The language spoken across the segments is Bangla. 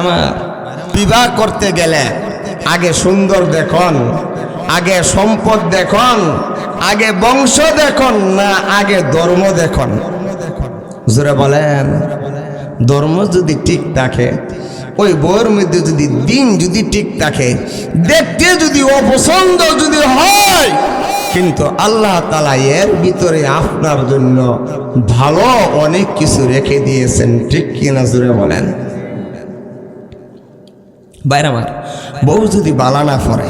আমার বিবাহ করতে গেলে আগে সুন্দর দেখুন, আগে সম্পদ দেখুন, আগে বংশ দেখুন, না আগে ধর্ম দেখুন? জোরে বলেন। ধর্ম যদি ঠিক থাকে, ওই বউয়ের মধ্যে যদি দিন যদি ঠিক থাকে, দেখতে যদি অপছন্দ যদি হয়, কিন্তু আল্লাহ তাআলা এর ভিতরে আপনার জন্য ভালো অনেক কিছু রেখে দিয়েছেন, ঠিক কিনা? জোরে বলেন। বাইরে আমার বউ যদি বালা না করে,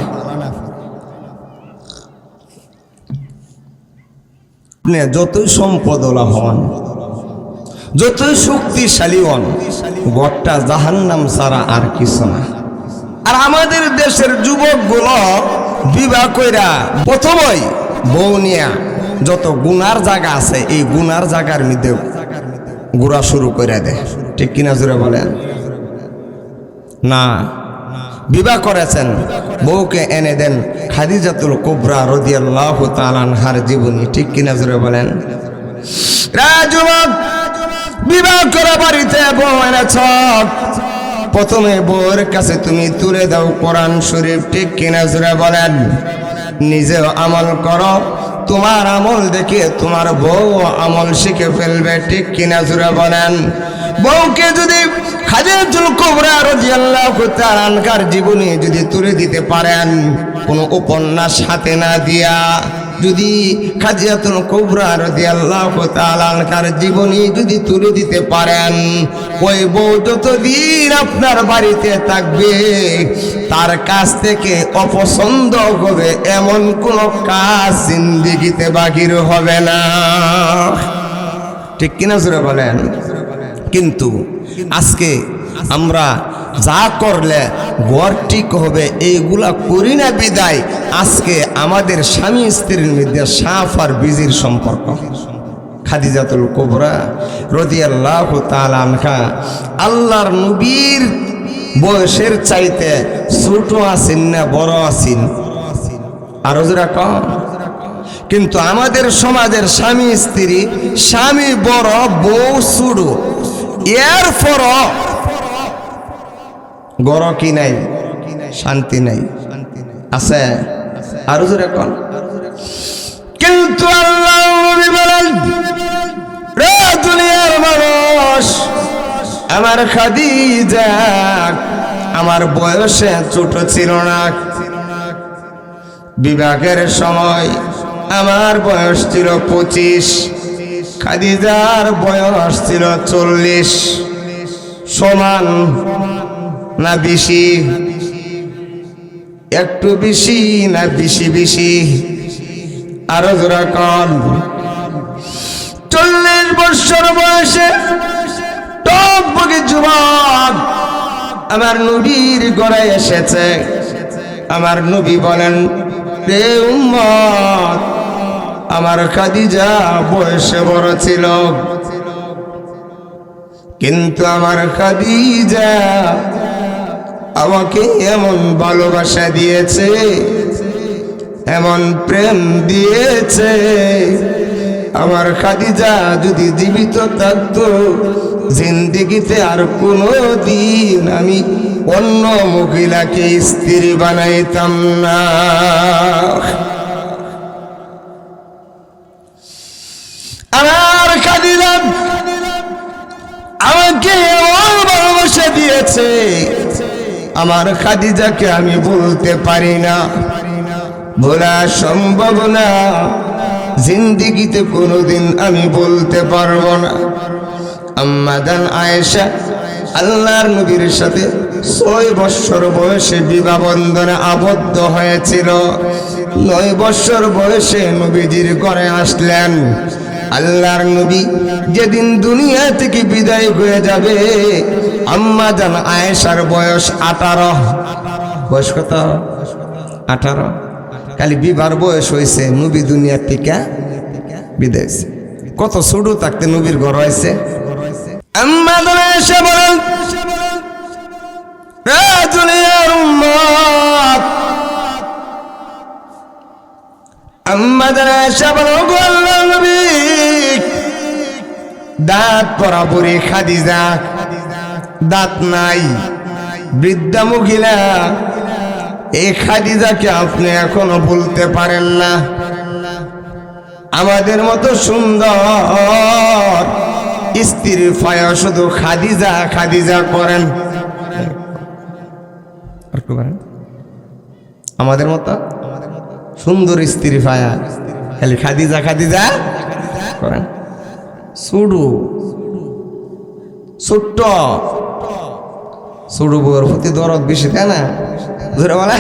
যতই সম্পদওয়ালা হন, যতই শক্তিশালী হন, ঘরটা জাহান্নাম ছাড়া আর কিছু না। আর আমাদের দেশের যুবকগুলো বিবাহ কইরা প্রথমই বউ নিয়া যত গুনার জায়গা আছে, এই গুনার জায়গার মধ্যে ঘোরা শুরু করে দেয়, ঠিক কিনা? জোরে বলেন। না, বিবাহ করেছেন, বউকে এনে দেন খাদিজাতুল কুবরা রাদিয়াল্লাহু তাআলা আনহার জীবনী, ঠিক কিনা? জোরে বলেন। যুবক, বিবাহ করা বাড়িতে বউ এনেছ, প্রথমে বউয়ের কাছে তুমি তুলে দাও কোরআন শরীফ, ঠিক কিনা? জোরে বলেন। নিজেও আমল করো, তোমার আমল দেখে তোমার বউ আমল শিখে ফেলবে, ঠিক কিনা? জোরে বলেন। বউকে যদি খাদিজাতুল কুবরা রাদিয়াল্লাহু তাআলা আনহার জীবনী যদি তুলে দিতে পারেন, কোনো উপন্যাস হাতে না দিয়া, যদি খাদিজাতুল কুবরা রাদিয়াল্লাহু তাআলা আনহার জীবনী যদি তুলে দিতে পারেন, ওই বউ যতদিন আপনার বাড়িতে থাকবে, তার কাছ থেকে অপছন্দ হবে এমন কোনো কাজ জিন্দেগিতে বাকির হবে না, ঠিক কিনা? জোরে বলেন। কিন্তু আজকে আমরা যা করলে ঘর ঠিক হবে এইগুলা করি না বিদায় আজকে আমাদের স্বামী স্ত্রীর মধ্যে সাপ আর বিজির সম্পর্ক। খাদিজাতুল কুবরা রাদিয়াল্লাহু তাআলা আনহা আল্লাহর নবীর বয়সের চাইতে ছোট আছেন না বড় আছেন? আরো জোরে কম। কিন্তু আমাদের সমাজের স্বামী স্ত্রী, স্বামী বড় বউ ছোট, এরপর গড় কি নাই, শান্তি নাই, আছে? আরো জোরে কন। কিন্তু আল্লাহ নবী বলেন, রে দুনিয়ার মানুষ, আমার খাদিজা আমার বয়সে ছোট ছিল না, বিবাহের সময় আমার বয়স ছিল 25, খাদিজার বয়স ছিল 40। সমান না বেশি? একটু বেশি না বেশি বেশি? আরো জোরে কন। 40 বছর বয়সে টকবকে যুবক আমার নবীর ঘরে এসেছে। আমার নবী বলেন, রে উম্মত, আমার খাদিজা বয়সে বড় ছিল, কিন্তু আমার খাদিজা আমাকে এমন ভালোবাসা দিয়েছে, এমন প্রেম দিয়েছে, আমার খাদিজা যদি জীবিত থাকতো জিন্দেগিতে আর কোনো দিন আমি অন্য মহিলাকে স্ত্রী বানাইতাম না। আমার খাদিজা আমাকে এমন ভালোবাসা দিয়েছে, আমার খাদিজাকে আমি ভুলতে পারি না, ভোলা সম্ভব না, জিন্দেগিতে কোনোদিন আমি বলতে পারবো না। আম্মা জান আয়েশা আল্লাহর নবীর সাথে 6 বছর বয়সে বিবাহ বন্ধনে আবদ্ধ হয়েছিল। 9 বছর বয়সে নবীজির ঘরে আসলেন। আল্লাহর নবী যেদিন দুনিয়া থেকে বিদায় হয়ে যাবে, আম্মা জান আয়েশার বয়স 18। বয়স কত? 18। খালি বিবাহর বয়স হয়েছে, নবী দুনিয়া থেকে বিদায় হয়েছে। কত ছোট থাকতে নবীর ঘর হয়েছে। আম্মা জান আয়েশা বলেন, হে দুনিয়ার উম্মত, আম্মা জান আয়েশা বলেন, গো আল্লাহর নবী, দাঁত পরাপুরি খাদিজা দাঁত নাই, বৃদ্ধা মহিলা, এই খাদিজাকে আপনি এখনো বলতে পারেন না। আমাদের মতো সুন্দর স্ত্রীর ফায়া শুধু খাদিজা খাদিজা করেন। আমাদের মতো সুন্দর স্ত্রী ফায়া খালি খাদিজা খাদিজা করেন। সুডু ছোট্ট সুডু বউর প্রতি দরদ বেশি, তাই না? ধরে বলে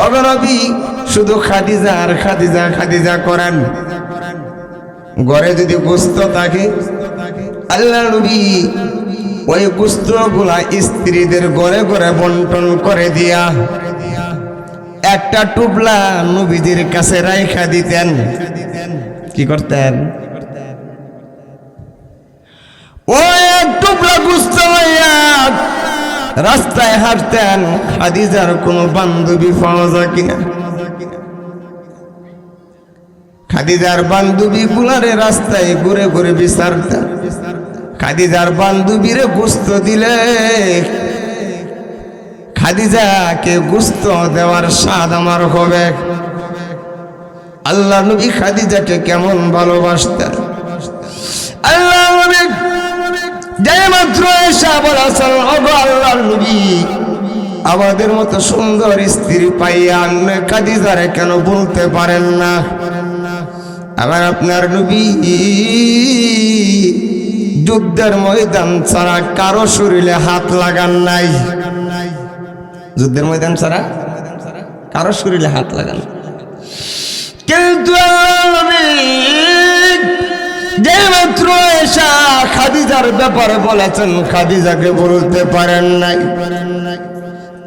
অগনবী শুধু খাদিজা আর খাদিজা খাদিজা করেন। ঘরে যদি গোস্ত থাকে, আল্লাহ নবী ওই গোস্ত গুলা স্ত্রীদের ঘরে ঘরে বন্টন করে দিয়া একটা টুকলা নবীদের কাছে রাইখা দিতেন। কি করতেন? ওই এক টুকরা গোস্ত লইয়া রাস্তায় হাঁটতেন, খাদিজার কোনো বান্ধবী পাওয়া যায় কিনা। খাদিজার বান্ধবী গুলারে রাস্তায় ঘুরে ঘুরে বিচারতেন। খাদিজার বান্ধবীরে গোস্ত দিলে খাদিজাকে গোস্ত দেওয়ার স্বাদ আমার হবে। আল্লাহ নবী খাদিজাকে কেমন ভালোবাসতেন। আল্লাহ নবী যেই মাত্র এসে বলেছেন, ওগো আল্লাহর নবী, আমাদের মতো সুন্দর স্ত্রী পাইয়া খাদিজারে কেন বলতে পারেন না? আবার আপনার নবী যুদ্ধের ময়দান ছাড়া কারো শরীরে হাত লাগান নাই। যুদ্ধের ময়দান ছাড়া কারো শরীরে হাত লাগান, কিন্তু যে মাত্র এসা খাদিজার ব্যাপারে বলেছেন, খাদিজাকে বলতে পারেন নাই।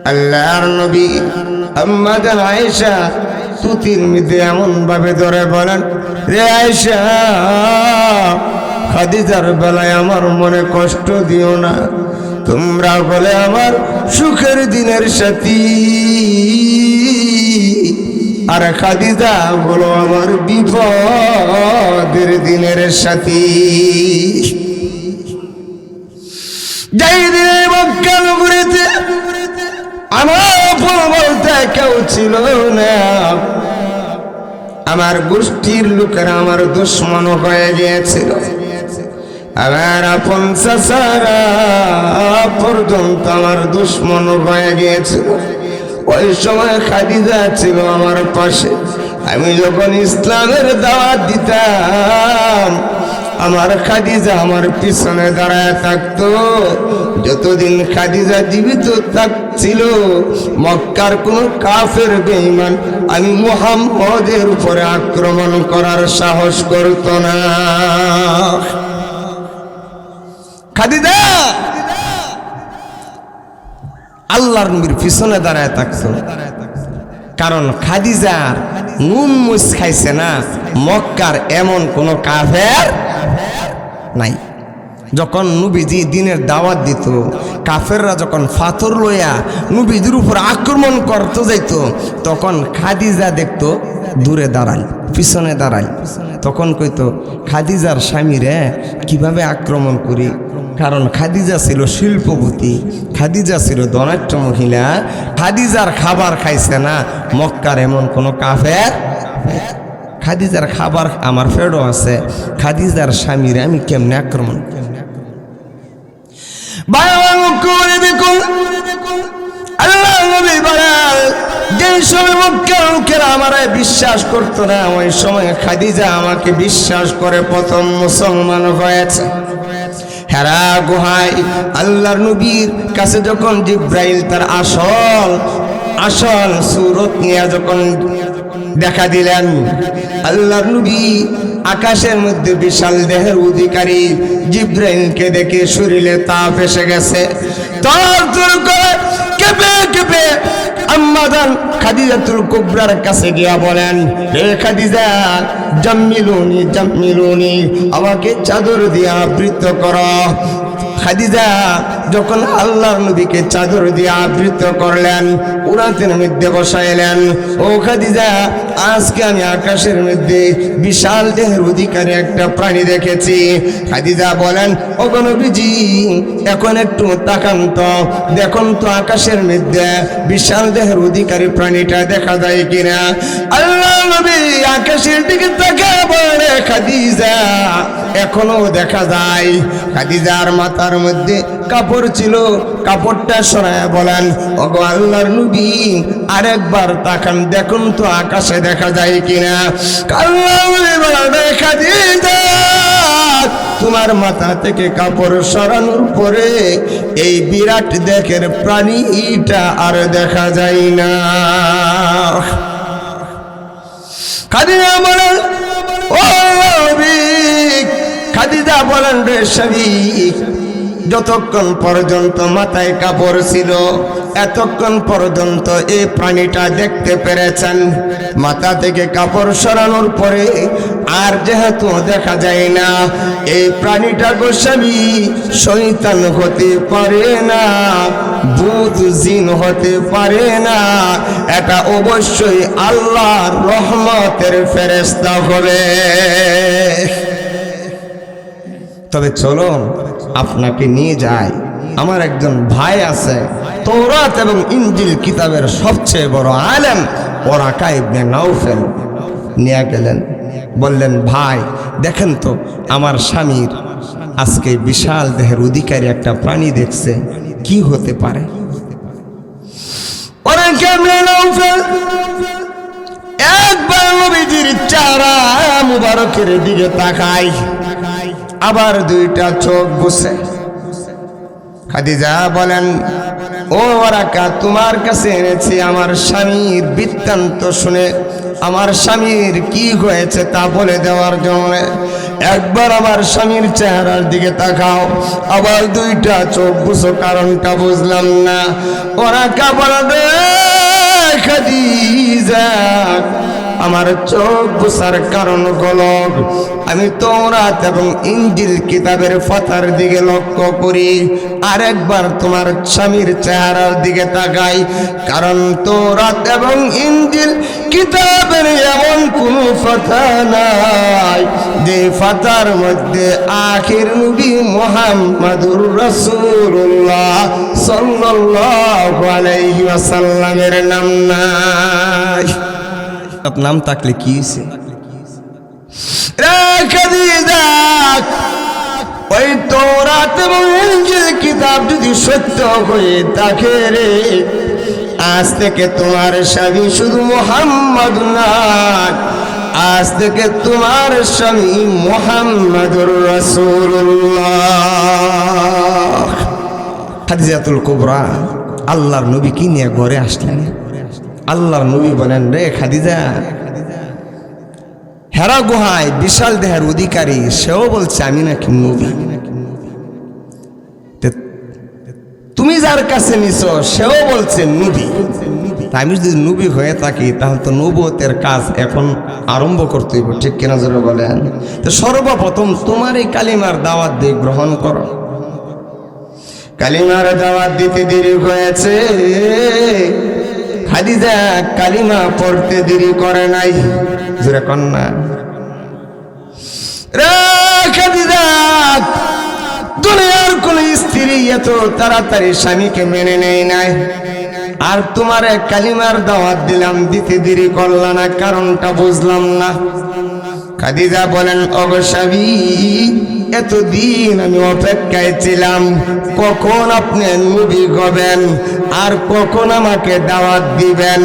আল্লাহর নবী আম্মা জান আয়েশা তুতির মধ্যে এমন ভাবে ধরে বলেন, রে আয়েশা, খাদিজার বেলায় আমার মনে কষ্ট দিও না। তোমরা বলে আমার সুখের দিনের সাথী, আর খাদিজা বলো আমার বিপদের দিনের সাথী। যাই দিনে মক্কা নগরীতে আমার আপন বলতে কেউ ছিল না। আমার গোষ্ঠীর লোকেরা আমার দুশ্মন হয়ে গিয়েছিল। আমার আপন চাচারা পর্যন্ত আমার দুশ্মন হয়ে গিয়েছিল। ওই সময় খাদিজা ছিল আমার পাশে। আমি যখন ইসলামের দাওয়াত দিতাম, আমার খাদিজা আমার পিছনে দাঁড়ায় থাকতো। যতদিন খাদিজা জীবিত থাকছিল, মক্কার কোন কাফের বেঈমান আমি মুহাম্মদের উপরে আক্রমণ করার সাহস করত না। খাদিজা আল্লাহর নবীর পিছনে দাঁড়ায় থাকতো, কারণ খাদিজার নুন মুছ খাইছে না মক্কার এমন কোন কাফের নাই। যখন নবীজি দিনের দাওয়াত দিত, কাফেররা যখন পাথর লইয়া নবীজির উপর আক্রমণ করতে যাইত, তখন খাদিজা দেখতো দূরে দাঁড়াই, পিছনে দাঁড়াই। তখন কইতো, খাদিজার স্বামীরে কিভাবে আক্রমণ করি। কারণ খাদিজা ছিল শিল্পপতি, খাদিজা ছিল ধনাঢ্য মহিলা। খাদিজার খাবার খাইছে না মক্কার এমন কোনো কাফের। খাদিজার খাবার আমার ফেরো আছে, খাদিজার স্বামীরে আমি কেমনে আক্রমণ। আল্লাহ নবী বলেন, যে সময় মক্কার লোকেরা আমারে বিশ্বাস করতো না, ওই সময় খাদিজা আমাকে বিশ্বাস করে প্রথম মুসলমান হয়েছে। হেরা গুহায় আল্লাহর নবীর কাছে যখন জিব্রাইল তার আসল সুরত নিয়ে যখন দেখা দিলেন, আল্লাহর নবী আকাশের মধ্যে বিশাল দেহের অধিকারী জিব্রাইলকে দেখে শরীরে তাপ এসে গেছে। তর করে কেঁপে কেঁপে আম্মা জান খাদিজাতুল কুবরার কাছে গিয়া বলেন, হে খাদিজা, জাম্মিলুনি জাম্মিলুনি, আমাকে চাদর দিয়ে আবৃত করো। খাদিজা যখন আল্লাহর নবীকে চাদর দিয়ে আবৃত করলেন, উরাতের মধ্যে বসাইলেন, ও খাদিজা আজকে আমি আকাশের মধ্যে বিশাল দেহের অধিকারী একটা প্রাণী দেখেছি। খাদিজা বলেন, ও নবীজি এখন একটু তাকান তো, দেখুন তো আকাশের মধ্যে বিশাল দেহের অধিকারী প্রাণীটা দেখা যায় কিনা। আল্লাহ নবী আকাশের দিকে তাকায় বলে, খাদিজা এখনো দেখা যায়। খাদিজার মাথার মধ্যে কাপড় ছিল, কাপড়টা সরায় বলেন, ওগো আল্লাহর নবী আরেকবার তাকান, দেখুন তো আকাশে দেখা যায় কিনা। আল্লাহর নবী বলে, খাদিজা তোমার মাথা থেকে কাপড় সরানোর পরে এই বিরাট দেহের প্রাণীটা আর দেখা যায় না। খাদিজা বলেন, ও নবী, খাদিজা বলেন, রে স্বামী যতক্ষণ পর্যন্ত মাথায় কাপড় ছিল এতক্ষণ পর্যন্ত এই প্রাণীটা দেখতে পেরেছেন। মাথা থেকে কাপড় সরানোর পরে আর যেহেতু দেখা যায় না, এই প্রাণীটা গোস্বামী শয়তান হতে পারে না, ভূত জিন হতে পারে না, এটা অবশ্যই আল্লাহর রহমতের ফেরেশতা হবে। তবে চলুন আপনাকে নিয়ে যাই, আমার একজন ভাই আছে, তৌরাত এবং ইনজিল কিতাবের সবচেয়ে বড় আলেম ওরাকা ইবনে নাউফেল। নিয়ে গেলেন, বললেন, ভাই দেখেন তো আমার স্বামীর আজকে বিশাল দেহের অধিকারী একটা প্রাণী দেখছে, কি হতে পারে। ওরাকা ইবনে নাউফেল একবার নবীজির চেহারা মুবারকের দিকে তাকায়, আবার দুইটা চোখ বসে। খাদিজা বলেন, ও ওরাকা তোমার কাছে এনেছি আমার স্বামীর বৃত্তান্ত শুনে আমার স্বামীর কি হয়েছে তা বলে দেওয়ার জন্য। একবার আমার স্বামীর চেহারার দিকে তাকাও, আবার দুইটা চোখ বুঝো, কারণটা বুঝলাম না। ওরাকা বলে, খাদিজা আমার চোখ বুঝার কারণ হলো আমি তৌরাত এবং ইনজিল কিতাবের পাতার দিকে লক্ষ্য করি, আরেকবার তোমার স্বামীর চেহারার দিকে তাকাই, কারণ তৌরাত এবং ইনজিল কিতাবের এমন কোনো পাতা নাই যে পাতার মধ্যে আখির নবী মুহাম্মাদুর রাসূলুল্লাহ সাল্লাল্লাহু আলাইহি ওয়াসাল্লামের নাম নাই। নাম থাকলে কি হয়েছে? ওই তৌরাত এবং ইনজিল কিতাব যদি সত্য হয়ে থাকে রে, আজ থেকে তোমার স্বামী শুধু মুহাম্মদ না, আজ থেকে তোমার স্বামী মুহাম্মাদুর রাসূলুল্লাহ। খাদিজাতুল কুবরা আল্লাহর নবী কি নিয়ে ঘরে আসলেন। আল্লাহর নবী বলেন, রে খাদিজা হেরা গুহায় বিশাল দেহের অধিকারী সেও বলছে আমি নাকি নবী, তুমি যার কাছে নিছো সেও বলছে নবী। আমি যদি নবী হয়ে থাকি তাহলে তো নবুয়তের কাজ এখন আরম্ভ করতে হইব, ঠিক কিনা জোরে বলেন। তো সর্বপ্রথম তোমার এই কালিমার দাওয়াত দিয়ে গ্রহণ করো। কালিমার দাওয়াত দিতে দেরি হয়েছে, খাদিজা কালিমা পড়তে দেরি করে নাই, জোরে কন্যা রে খাদিজা। দুনিয়ার কোন স্ত্রী এত তাড়াতাড়ি স্বামীকে মেনে নেয় নাই, আর তোমার কালিমার দাওয়াত দিলাম দিতে দেরি করলা না, কারণটা বুঝলাম না। খাদিজা বলেন, ওগো স্বামী এতদিন আমি অপেক্ষায় ছিলাম কখন আপনি নবী হবেন আর কখন আমাকে দাওয়াত দিবেন।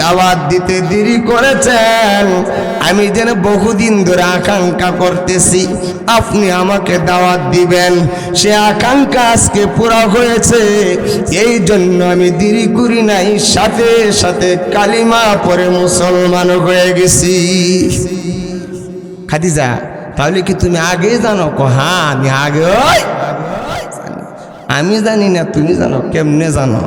দাওয়াত দিতে দেরি করেছেন, আমি যেন বহুদিন ধরে আকাঙ্ক্ষা করতেছি আপনি আমাকে দাওয়াত দিবেন, সে আকাঙ্ক্ষা আজকে পুরা হয়েছে, এই জন্য আমি দেরি করি নাই, সাথে সাথে কালিমা পড়ে মুসলমান হয়ে গেছি। খাদিজা তাহলে কি তুমি আগে জানো? হ্যাঁ আমি আগে, আমি জানি না, তুমি জানো। কেমনে জানো?